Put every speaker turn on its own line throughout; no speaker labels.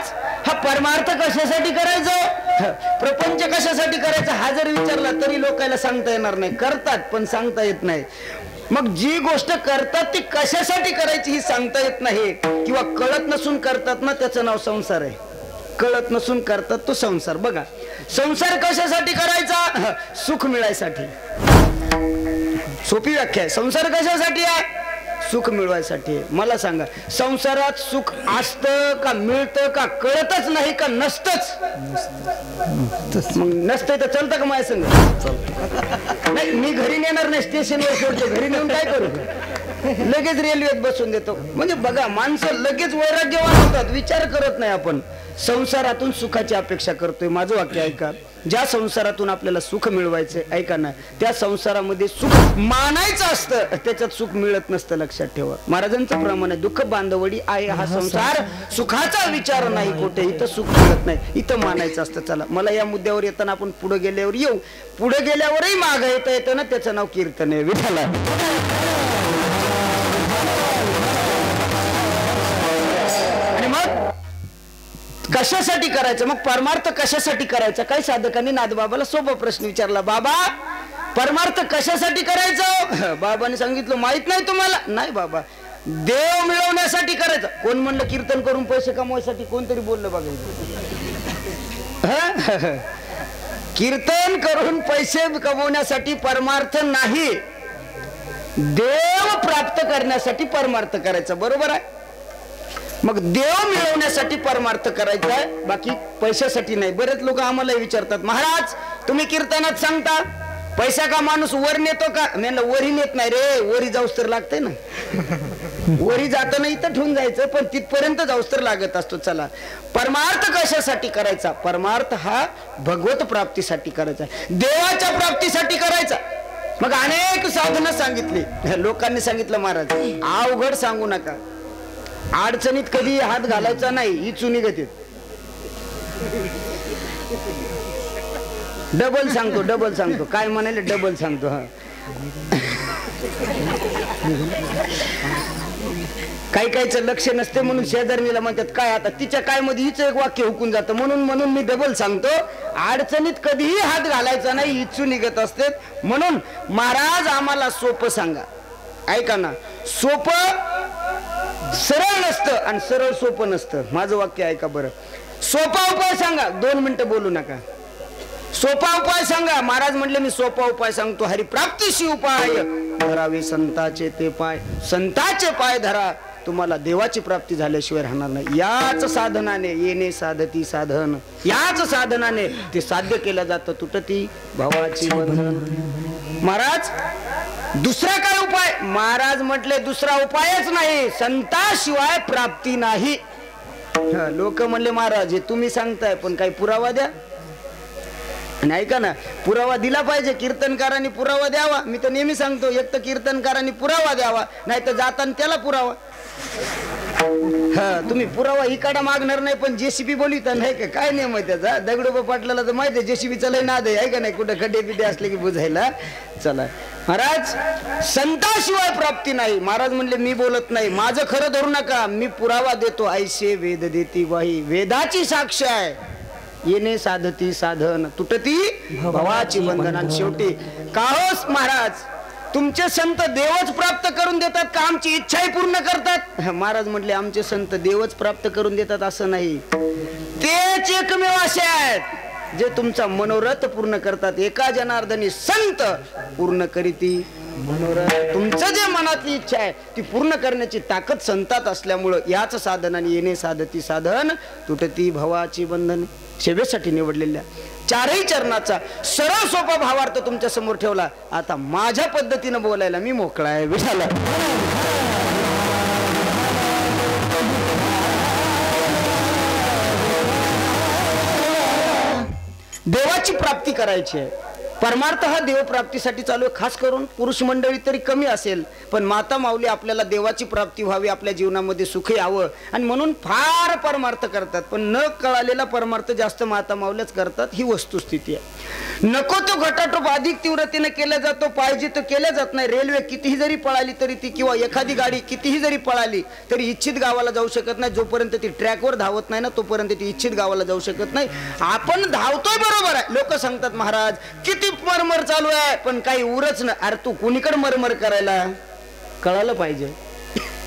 महाराज हा परमार्थ कशासाठी करायचा, प्रपंच कशासाठी करायचा हा जर विचारला तरी लोकांना सांगता येणार नाही. करतात पण सांगता येत नाही. मग जी गोष्ट करतात ती कशासाठी करायची ही सांगता येत नाही, किंवा कळत नसून करतात ना त्याचं नाव संसार आहे. कळत नसून करतात तो संसार. बघा संसार कशासाठी करायचा, सुख मिळायसाठी. सोपी व्याख्या आहे. संसार कशासाठी आहे, सुख मिळवायसाठी. मला सांगा संसारात सुख असतं का, मिळतं का, कळतच नाही का, नसतच. मग नसतंय तर चालतं का माझ्या संग, नाही मी घरी नेणार नाही, स्टेशनवर सोडतो. घरी नेऊन काय करू, लगेच रेल्वेत बसून देतो. म्हणजे बघा माणसं लगेच वैराग्यवान होतात, विचार करत नाही. आपण संसारातून सुखाची अपेक्षा करतोय. माझं वाक्य ऐका, ज्या संसारातून आपल्याला सुख मिळवायचंय ऐका ना, त्या संसारामध्ये सुख मानायचं असतं, त्याच्यात सुख मिळत नसतं. लक्षात ठेवा. महाराजांचं प्रमाण आहे, दुःख बांधवडी आहे हा संसार, सुखाचा विचार नाही कुठे. इथं सुख मिळत नाही, इथं मानायचं असतं. चला मला या मुद्द्यावर येताना आपण पुढे गेल्यावर येऊ. पुढे गेल्यावरही मागं येतं ना, त्याचं नाव कीर्तन आहे. विठ्ठला कशासाठी करायचं, मग परमार्थ कशासाठी करायचा. काही साधकांनी नाथबाबाला सोपा प्रश्न विचारला, बाबा परमार्थ कशासाठी करायचं. बाबांनी सांगितलं माहित नाही तुम्हाला. नाही बाबा, देव मिळवण्यासाठी करायचं. कोण म्हणलं कीर्तन करून पैसे कमवायसाठी, कोणतरी बोललं बघायचं. कीर्तन करून पैसे कमवण्यासाठी परमार्थ नाही, देव प्राप्त करण्यासाठी परमार्थ करायचा. बरोबर आहे. मग देव मिळवण्यासाठी परमार्थ करायचा आहे, बाकी पैशासाठी नाही. बरेच लोक आम्हाला विचारतात, महाराज तुम्ही कीर्तनात सांगता पैसा का माणूस वर नेतो का. मी म्हणलं वरी नेत नाही रे, वरी जाऊस तर लागते ना. वरी जाताना इथं ठेवून जायचं, पण तिथपर्यंत जाऊस तर लागत असतो. चला परमार्थ कशासाठी करायचा, परमार्थ हा भगवत प्राप्तीसाठी करायचा, देवाच्या प्राप्तीसाठी करायचा. मग अनेक साधनं सांगितली. लोकांनी सांगितलं महाराज अवघड सांगू नका, अडचणीत कधी हात घालायचा नाही, ही चुनी गतीत. डबल सांगतो काय म्हणाले, डबल सांगतो. हा काही काहीच लक्ष नसते म्हणून शेजारणीला म्हणतात काय आता तिच्या काय मध्ये हिच एक वाक्य हुकून जातं, म्हणून मी डबल सांगतो. अडचणीत कधीही हात घालायचा नाही, इच्छू निघत असते. म्हणून महाराज आम्हाला सोपं सांगा. ऐका ना, सोपं सरळ नसतं आणि सरळ सोपं नसतं. माझं वाक्य ऐका बरं. सोपा उपाय सांगा, 2 मिनिटं बोलू नका. सोपा उपाय सांगा. महाराज म्हटले मी सोपा उपाय सांगतो, हरिप्राप्तीशी उपाय धरावे संताचे ते पाय. संताचे पाय धरा, तुम्हाला देवाची प्राप्ती झाल्याशिवाय राहणार नाही. याच साधनाने येणे साधती साधन, याच साधनाने ते साध्य केलं जातं. तुटती भावाची बंधन. महाराज दुसरा काय उपाय, महाराज म्हटले दुसरा उपायच नाही, संताशिवाय प्राप्ती नाही. लोक म्हणले महाराज हे तुम्ही सांगताय पण काही पुरावा द्या. आणि ऐका ना, पुरावा दिला पाहिजे, कीर्तनकारांनी पुरावा द्यावा. मी तर नेहमी सांगतो, एक तर कीर्तनकारांनी पुरावा द्यावा, नाही तर जाताना त्याला पुरावा. तुम्ही पुरावा इकडा मागणार नाही, पण जेसीबी बोलिता नाही का, काय नियम आहे त्याचा. दगडोबा पाटलाला तर माहिती आहे जेसीबीचा लय नाद आहे का नाही, कुठं खड्डे बिड्डे असले की बुजायला. चला महाराज संताशिवाय प्राप्ती नाही. महाराज म्हणले मी बोलत नाही, माझं खरं धरू नका, मी पुरावा देतो. ऐसे वेद देती वाही, वेदाची साक्ष आहे. येणे साधती साधन, तुटती भवाची बंधन. शेवटी काहोस महाराज तुमचे संत देवच प्राप्त करून देतात का आमची इच्छाही पूर्ण करतात. महाराज म्हटले आमचे संत देवच प्राप्त करून देतात असं नाही, तेच एकमेव असे आहेत जे तुमचा मनोरथ पूर्ण करतात. एका जनार्दनी संत पूर्ण करीती मनोरथ. तुमचं जे मनातली इच्छा आहे ती पूर्ण करण्याची ताकद संतात असल्यामुळं याच साधनाने येणे साधती साधन, तुटती भवाची बंधन. सेवेसाठी निवडलेल्या 4ही चरणाचा सरळ सोपा भावार्थ तुमच्या समोर ठेवला. आता माझ्या पद्धतीने बोलायला मी मोकळा आहे. विठाला देवाची प्राप्ती करायची आहे. परमार्थ हा देवप्राप्तीसाठी चालू आहे. खास करून पुरुष मंडळी तरी कमी असेल, पण माता माऊली आपल्याला देवाची प्राप्ती व्हावी, आपल्या जीवनामध्ये सुख यावं आणि म्हणून फार परमार्थ करतात. पण न कळालेला परमार्थ जास्त माता माऊल्याच करतात, ही वस्तुस्थिती आहे. नको तो घटाटोप अधिक तीव्रतेने केला जातो, पाहिजे तो केला जात नाही. रेल्वे कितीही जरी पळाली तरी ती, किंवा एखादी गाडी कितीही जरी पळाली तरी इच्छित गावाला जाऊ शकत नाही. जोपर्यंत ती ट्रॅकवर धावत नाही ना, तोपर्यंत ती इच्छित गावाला जाऊ शकत नाही. आपण धावतोय बरोबर आहे, लोक सांगतात महाराज किती मरमर चालू आहे, पण काही उरच ना. अरे तू कुणीकडे मरमर करायला, कळालं पाहिजे.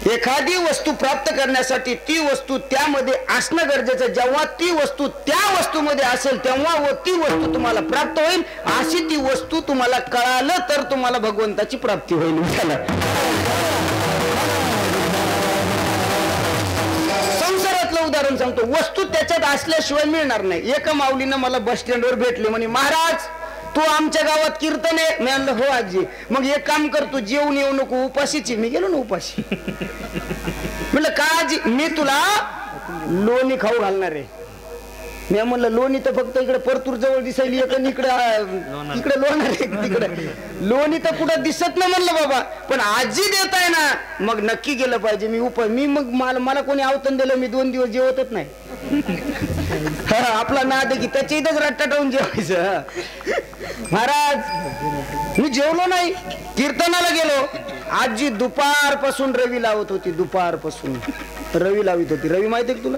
एखादी वस्तू प्राप्त करण्यासाठी ती वस्तू त्यामध्ये असणं गरजेचं. जेव्हा ती वस्तू त्या वस्तूमध्ये असेल तेव्हा ती वस्तू तुम्हाला प्राप्त होईल. अशी ती वस्तू तुम्हाला कळालं तर तुम्हाला भगवंताची प्राप्ती होईल. संसारातलं उदाहरण सांगतो. वस्तू त्याच्यात असल्याशिवाय मिळणार नाही. एका माऊलीनं मला बस स्टँडवर भेटले, म्हणे महाराज तू आमच्या गावात कीर्तन आहे. मी म्हणलं हो आजी. मग एक काम कर, तू जेवून येऊ नको, उपाशीची. मी गेलो ना उपाशी. म्हणलं का आजी, मी तुला लोणी खाऊ घालणार आहे. मी म्हणलं लोणी तर फक्त इकडे परतूर जवळ दिसायली, इकडे इकडे लोणार आहे, तिकडे लोणी तर कुठं दिसत नाही. म्हणलं बाबा पण आजी देत आहे ना, मग नक्की गेलं पाहिजे. मी मग मला कोणी आवतन दिलं, मी 2 दिवस जेवतच नाही. आपला नाद की त्याच्या इथंच रट्टाटावून जेवायचं. महाराज मी जेवलो नाही, कीर्तनाला गेलो. आजी दुपारपासून रवी लावत होती, दुपारपासून रवी लावित होती. रवी माहिती आहे का तुला?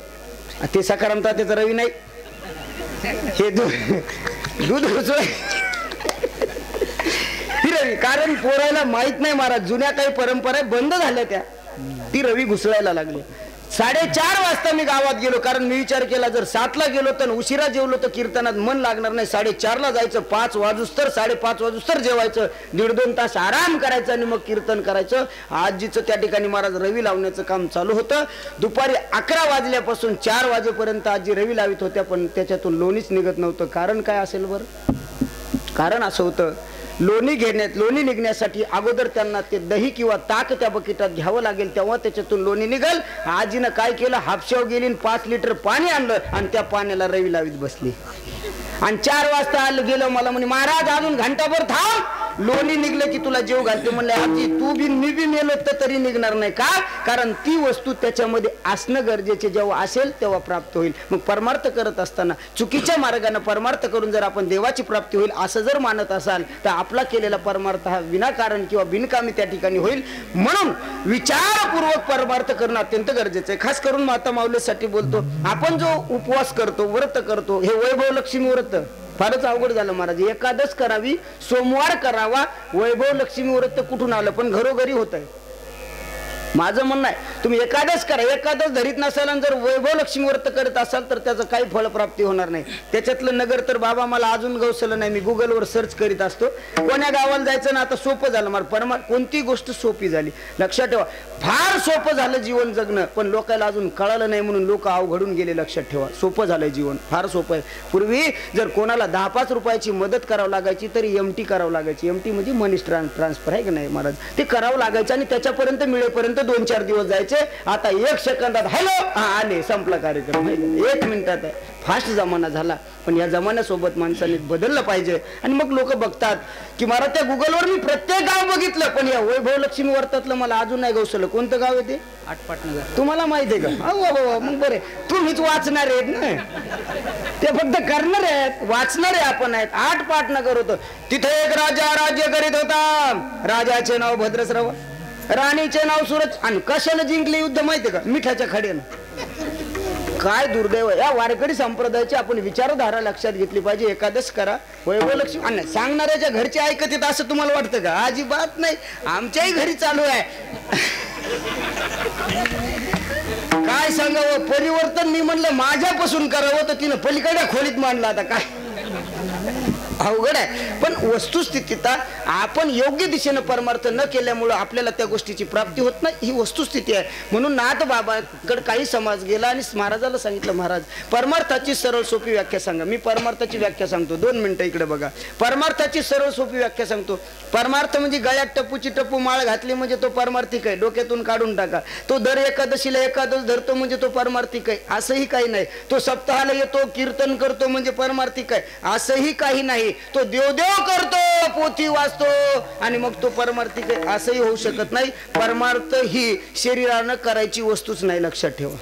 ते सकारामता त्याचं रवी नाही, हे दूध ही रवी. कारण पोरायला माहित नाही महाराज, जुन्या काही परंपरा बंद झाल्या त्या, ती रवी घुसळायला लागली. 4:30 वाजता मी गावात गेलो, कारण मी विचार केला जर 7ला गेलो तर उशिरा जेवलो तर कीर्तनात मन लागणार नाही. 4:30ला जायचं, 5 वाजूस्तर 5:30 वाजूस्तर जेवायचं, 1.5-2 तास आराम करायचा आणि मग कीर्तन करायचं. आजीचं त्या ठिकाणी महाराज रवी लावण्याचं काम चालू होतं. दुपारी 11 वाजल्यापासून 4 वाजेपर्यंत आजी रवी लावित होत्या, पण त्याच्यातून लोणीच निघत नव्हतं. कारण काय असेल बरं? कारण असं होतं, लोणी निघण्यासाठी अगोदर त्यांना ते दही किंवा ताक त्या बकेटात घ्यावं लागेल, तेव्हा त्याच्यातून लोणी निघल. आजीनं काय केलं, हापशाव गेली, 5 लिटर पाणी आणलं आणि त्या पाण्याला रवी लावीत बसली. आणि 4 वाजता गेलो, मला म्हणे महाराज अजून घंटाभर थांब, लोणी निघलं की तुला जेव घालते. म्हणलं आजी तू बी मी बी मेलो तर तरी निघणार नाही. का? कारण ती वस्तू त्याच्यामध्ये असणं गरजेचे, जेव्हा असेल तेव्हा प्राप्त होईल. मग परमार्थ करत असताना चुकीच्या मार्गाने परमार्थ करून जर आपण देवाची प्राप्ती होईल असं जर मानत असाल तर आपला केलेला परमार्थ हा विनाकारण किंवा बिनकामी त्या ठिकाणी होईल. म्हणून विचारपूर्वक परमार्थ करणं अत्यंत गरजेचं आहे. खास करून माता माऊलीसाठी बोलतो. आपण जो उपवास करतो, व्रत करतो, हे वैभव लक्ष्मी व्रत फारच अवघड झालं महाराज. एकादश करावी, सोमवार करावा, वैभव लक्ष्मी व्रत कुठून आलं? पण घरोघरी होत आहे. माझं म्हणणं आहे तुम्ही एकादश करा, एकादश धरीत नसाल आणि जर वैभव लक्ष्मी व्रत करत असाल तर त्याचं काही फळप्राप्ती होणार नाही. त्याच्यातलं नगर तर बाबा मला अजून गवसलं नाही. मी गुगलवर सर्च करीत असतो, कोण्या गावाला जायचं ना. आता सोपं झालं मला, कोणती गोष्ट सोपी झाली. लक्षात ठेवा, फार सोपं झालं जीवन जगणं, पण लोकांना अजून कळालं नाही म्हणून लोक अवघडून गेले. लक्षात ठेवा, सोपं झालंय जीवन, फार सोपं आहे. पूर्वी जर कोणाला 10-5 रुपयाची मदत करावं लागायची तरी एमटी करावं लागायची. एमटी म्हणजे मनी ट्रान्सफर आहे की नाही महाराज, ते करावं लागायचं आणि त्याच्यापर्यंत मिळेपर्यंत 2-4 दिवस जायचे. आता 1 सेकंदात हॅलो आले, संपला कार्यक्रम. 1 मिनिटात आहे. फास्ट जमाना झाला, पण या जमान्यासोबत माणसाने बदललं पाहिजे. आणि मग लोक बघतात की मला त्या गुगलवर मी प्रत्येक गाव बघितलं, पण या वैभव लक्ष्मी व्रतातलं मला अजून नाही गवसलं. कोणतं गाव आहे ते? आटपाटनगर. तुम्हाला माहिती आहे का? मग बरे, तुम्हीच वाचणार आहेत ना, ते फक्त करणार आहेत, वाचणार आहे आपण आहेत. आटपाटनगर होतं, तिथे एक राजा राज्य करीत होता. राजाचे नाव भद्रश्रव, राणीचे नाव सूरज. आणि कशाला जिंकले युद्ध माहितीये का? मिठाच्या खड्यानं. काय दुर्दैव या वारकरी संप्रदायाची आपण विचारधारा लक्षात घेतली पाहिजे. एकादश करा, वैभव लक्ष्मी. आणि सांगणाऱ्याच्या घरचे ऐकत येत असं तुम्हाला वाटतं का? अजिबात नाही, आमच्याही घरी चालू आहे. काय सांगावं, परिवर्तन मी म्हणलं माझ्यापासून करावं तर तिनं पलीकडे खोलीत मांडलं. आता काय अवघड आहे. पण वस्तुस्थितीत आपण योग्य दिशेनं परमार्थ न केल्यामुळं आपल्याला त्या गोष्टीची प्राप्ती होत नाही, ही वस्तुस्थिती आहे. म्हणून नाथ बाबाकडे काही समाज गेला आणि महाराजाला सांगितलं, महाराज परमार्थाची सरळ सोपी व्याख्या सांगा. मी परमार्थाची व्याख्या सांगतो, 2 मिनिटं इकडे बघा. परमार्थाची सरळ सोपी व्याख्या सांगतो. परमार्थ म्हणजे गळ्यात टपूची टप्पू माळ घातली म्हणजे तो परमार्थिक आहे, डोक्यातून काढून टाका. तो दर एकादशीला एकादश धरतो म्हणजे तो परमार्थिक आहे, असंही काही नाही. तो सप्ताहाला येतो, कीर्तन करतो म्हणजे परमार्थिक आहे, असंही काही नाही. नाही. तो देवदेव करतो, पोथी वाचतो आणि मग तो परमार्थी असंही होऊ शकत नाही. परमार्थ ही शरीरानं करायची वस्तूच नाही, लक्षात ठेवा.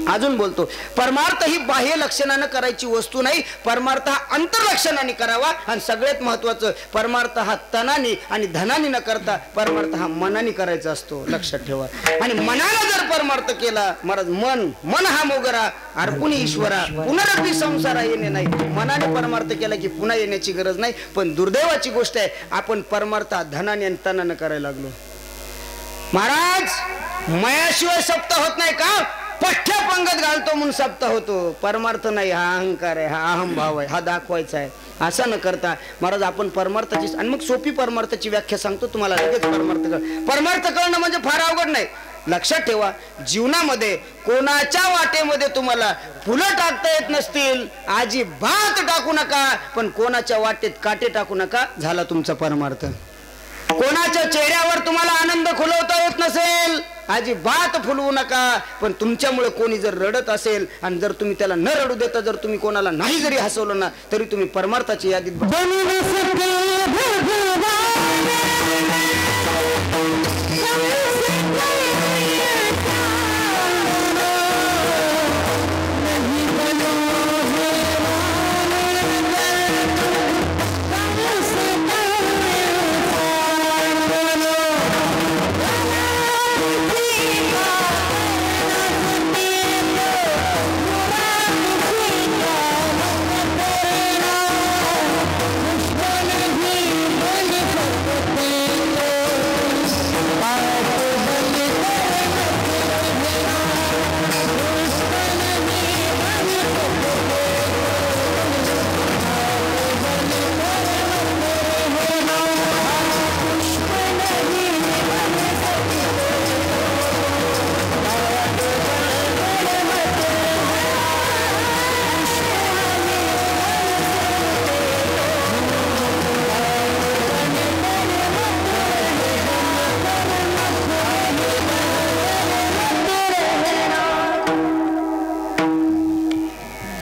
अजून बोलतो, परमार्थ ही बाह्य लक्षणानं करायची वस्तू नाही. परमार्थ हा अंतर्लक्षणाने करावा. आणि सगळ्यात महत्वाचं, परमार्थ हा तनाने आणि धनाने न करता परमार्थ हा मनाने करायचा असतो, लक्षात ठेवा. आणि मनाला जर परमार्थ केला, महाराज, मन हा मोगरा अर्पुणी ईश्वरा पुनरपी संसारा येणे नाही. मनाने परमार्थ केला की पुन्हा येण्याची गरज नाही. पण दुर्दैवाची गोष्ट आहे, आपण परमार्थ धनाने आणि तनाने करायला लागलो. महाराज, मयाशिवाय सप्त होत नाही का? पठ्ठ्या पंगत घालतो म्हणून सप्त होतो. परमार्थ नाही, हा अहंकार आहे, हा अहम भाव आहे, हा दाखवायचा आहे. असं न करता महाराज आपण परमार्थाची, आणि मग सोपी परमार्थाची व्याख्या सांगतो तुम्हाला लगेच. परमार्थ कळणं म्हणजे फार अवघड नाही. लक्षात ठेवा, जीवनामध्ये कोणाच्या वाटेमध्ये तुम्हाला फुलं टाकता येत नसतील, अजिबात टाकू नका. पण कोणाच्या वाटेत काटे टाकू नका, झाला तुमचा परमार्थ. कोणाच्या चेहऱ्यावर तुम्हाला आनंद खुलवता येत नसेल, अजिबात फुलवू नका. पण तुमच्यामुळे कोणी जर रडत असेल आणि जर तुम्ही त्याला न रडू देता जर तुम्ही कोणाला नाही जरी हसवलं ना, तरी तुम्ही परमार्थाची यादीत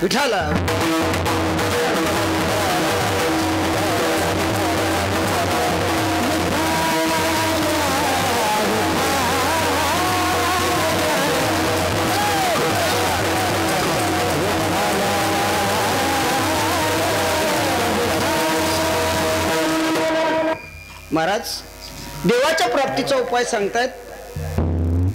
विठाला. महाराज देवाच्या प्राप्तीचा उपाय सांगतायत.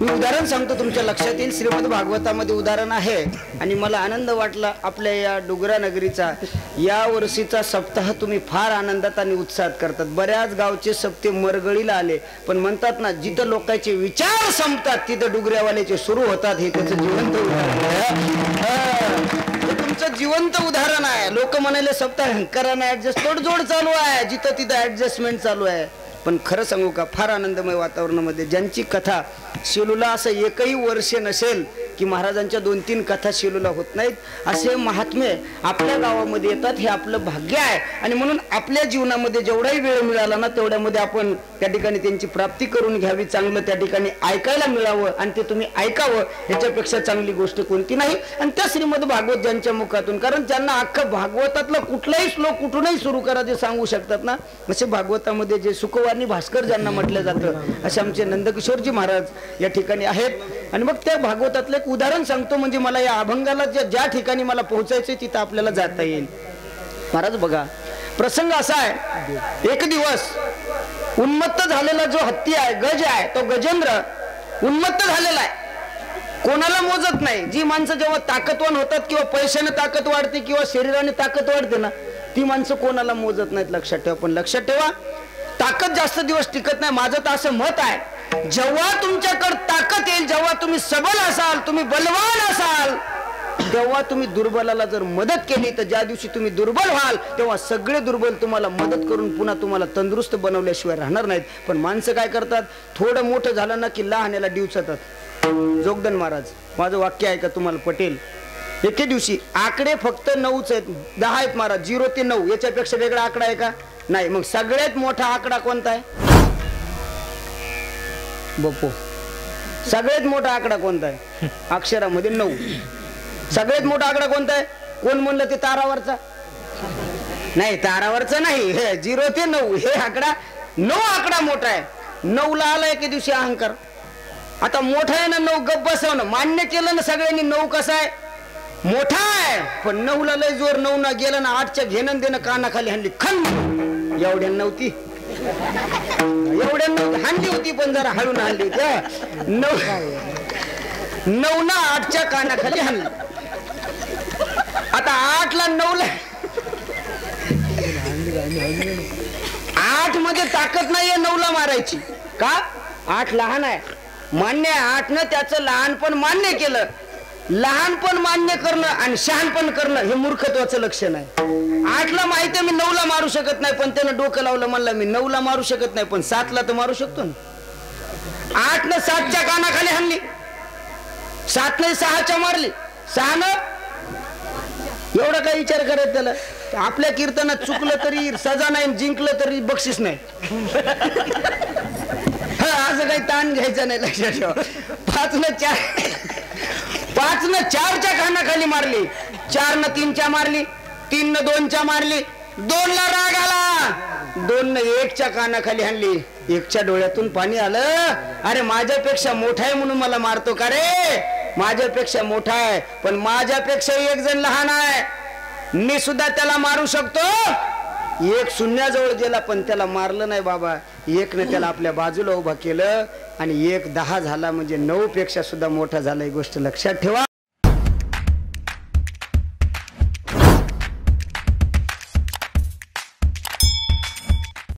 मी उदाहरण सांगतो, तुमच्या लक्षात येईल. श्रीमद भागवतामध्ये उदाहरण आहे. आणि मला आनंद वाटला आपल्या या डोगरा नगरीचा या वर्षीचा सप्ताह तुम्ही फार आनंदात आणि उत्साहात करतात. बऱ्याच गावचे सप्ते मरगळीला आले, पण म्हणतात ना, जिथं लोकांचे विचार संपतात तिथं डुगऱ्यावाल्याचे सुरू होतात. हे त्याचं जिवंत उदाहरण आहे. तुमचं जिवंत उदाहरण आहे. लोक म्हणाले सप्ताह हंकाराने ऍडजस्ट, तोडजोड चालू आहे, जिथं तिथं ऍडजस्टमेंट चालू आहे. पण खरं सांगू का, फार आनंदमय वातावरणामध्ये ज्यांची कथा शेलूला असं एकही वर्ष नसेल की महाराजांच्या 2-3 कथा शेलूला होत नाहीत, असे महात्मे आपल्या गावामध्ये येतात. हे आपलं भाग्य आहे. आणि म्हणून आपल्या जीवनामध्ये जेवढाही वेळ मिळाला ना, तेवढ्यामध्ये आपण त्या ठिकाणी त्यांची प्राप्ती करून घ्यावी, चांगलं त्या ठिकाणी ऐकायला मिळावं आणि ते तुम्ही ऐकावं. ह्याच्यापेक्षा चांगली गोष्ट कोणती नाही. आणि त्या श्रीमद भागवत ज्यांच्या मुखातून, कारण त्यांना अख्खं भागवतातला कुठलाही श्लोक कुठूनही सुरू करा ते सांगू शकतात ना, असे भागवतामध्ये जे सुखवाणी भास्कर ज्यांना म्हटलं जातं, असे आमचे नंदकिशोरजी महाराज या ठिकाणी आहेत. आणि मग त्या भागवतातलं एक उदाहरण सांगतो, म्हणजे मला या अभंगाला ज्या ठिकाणी मला पोहोचायचं तिथं आपल्याला जाता येईल. महाराज बघा, प्रसंग असा आहे, एक दिवस उन्मत्त झालेला जो हत्ती आहे, गज आहे, तो गजेंद्र उन्मत्त झालेला आहे. कोणाला मोजत नाही. जी माणसं जेव्हा ताकदवान होतात किंवा पैशाने ताकद वाढते किंवा शरीराने ताकद वाढते ना, ती माणसं कोणाला मोजत नाहीत, लक्षात ठेवा. पण लक्षात ठेवा, ताकद जास्त दिवस टिकत नाही. माझं तर असं मत आहे, जेव्हा तुमच्याकडे ताकद येईल, जेव्हा तुम्ही सबल असाल, तुम्ही बलवान असाल, तेव्हा तुम्ही दुर्बलाला जर मदत केली, तर ज्या दिवशी तुम्ही दुर्बल व्हाल तेव्हा सगळे दुर्बल तुम्हाला मदत करून पुन्हा तुम्हाला तंदुरुस्त बनवल्याशिवाय राहणार नाहीत. पण माणसं काय करतात, थोडं मोठं झालं ना की लहाण्याला डिवचतात. जोगदन महाराज, माझं वाक्य आहे का तुम्हाला पटेल. एके दिवशी आकडे फक्त 9च आहेत, 10 आहेत महाराज, 0 ते 9, याच्यापेक्षा वेगळा आकडा आहे का? नाही. मग सगळ्यात मोठा आकडा कोणता आहे? बप्पो. सगळ्यात मोठा आकडा कोणता आहे? अक्षरामध्ये 9. सगळ्यात मोठा आकडा कोणता आहे? कोण म्हणलं ते तारावरचा? नाही तारावरचा नाही, हे 0 ते 9 हे आकडा, 9 आकडा मोठा आहे. 9 ला आला एके दिवशी अहंकार. आता मोठा आहे ना 9, गप्प बसवणं मान्य केलं ना सगळ्यांनी. 9 कसा आहे, मोठा आहे, पण 9 ला लय जोर. 9 ना गेलं ना 8च्या घेणं देणं कानाखाली हाणली खन. एवढ्या नव्हती, एवढ्या नव्हती हाणली होती, पण जरा हळून हाणली होती. 9 ना 8च्या कानाखाली हाणली. आता 8 ला 9 ला 8 मध्ये ताकद नाहीये 9 ला मारायची. का? 8 लहान आहे, मान्य आहे. 8 न त्याचं लहानपण मान्य केलं. लहानपण मान्य करणं आणि शहाणपण करणं हे मूर्खत्वाचं लक्षण आहे. 8 ला माहिती आहे मी 9 ला मारू शकत नाही, पण त्यानं डोकं लावलं, म्हणलं मी 9 ला मारू शकत नाही, पण 7 ला तर मारू शकतो ना. 8 न 7च्या कानाखाली हाणली, 7 न 6च्या मारली, 6 न एवढा काय विचार करत त्याला. आपल्या कीर्तनात चुकलं तरी सजा नाही, जिंकलं तरी बक्षीस नाही. असं काही ताण घ्यायचा नाही, लक्षात ठेवा. 5 न 4च्या कानाखाली मारली, 4 न 3च्या मारली, 3 न 2च्या मारली, 2 ला राग आला, 2 न 1च्या कानाखाली हाणली. 1च्या डोळ्यातून पाणी आलं. अरे माझ्यापेक्षा मोठा आहे म्हणून मला मारतो का रे? माझ्यापेक्षा मोठा आहे, पण माझ्यापेक्षा एक जण लहान आहे, मी सुद्धा त्याला मारू शकतो. 1 शून्याजवळ गेला, पण त्याला मारलं नाही बाबा. 1 ने त्याला आपल्या बाजूला उभा केलं आणि 1 10 झाला, म्हणजे 9 पेक्षा सुद्धा मोठा झाला. ही गोष्ट लक्षात ठेवा.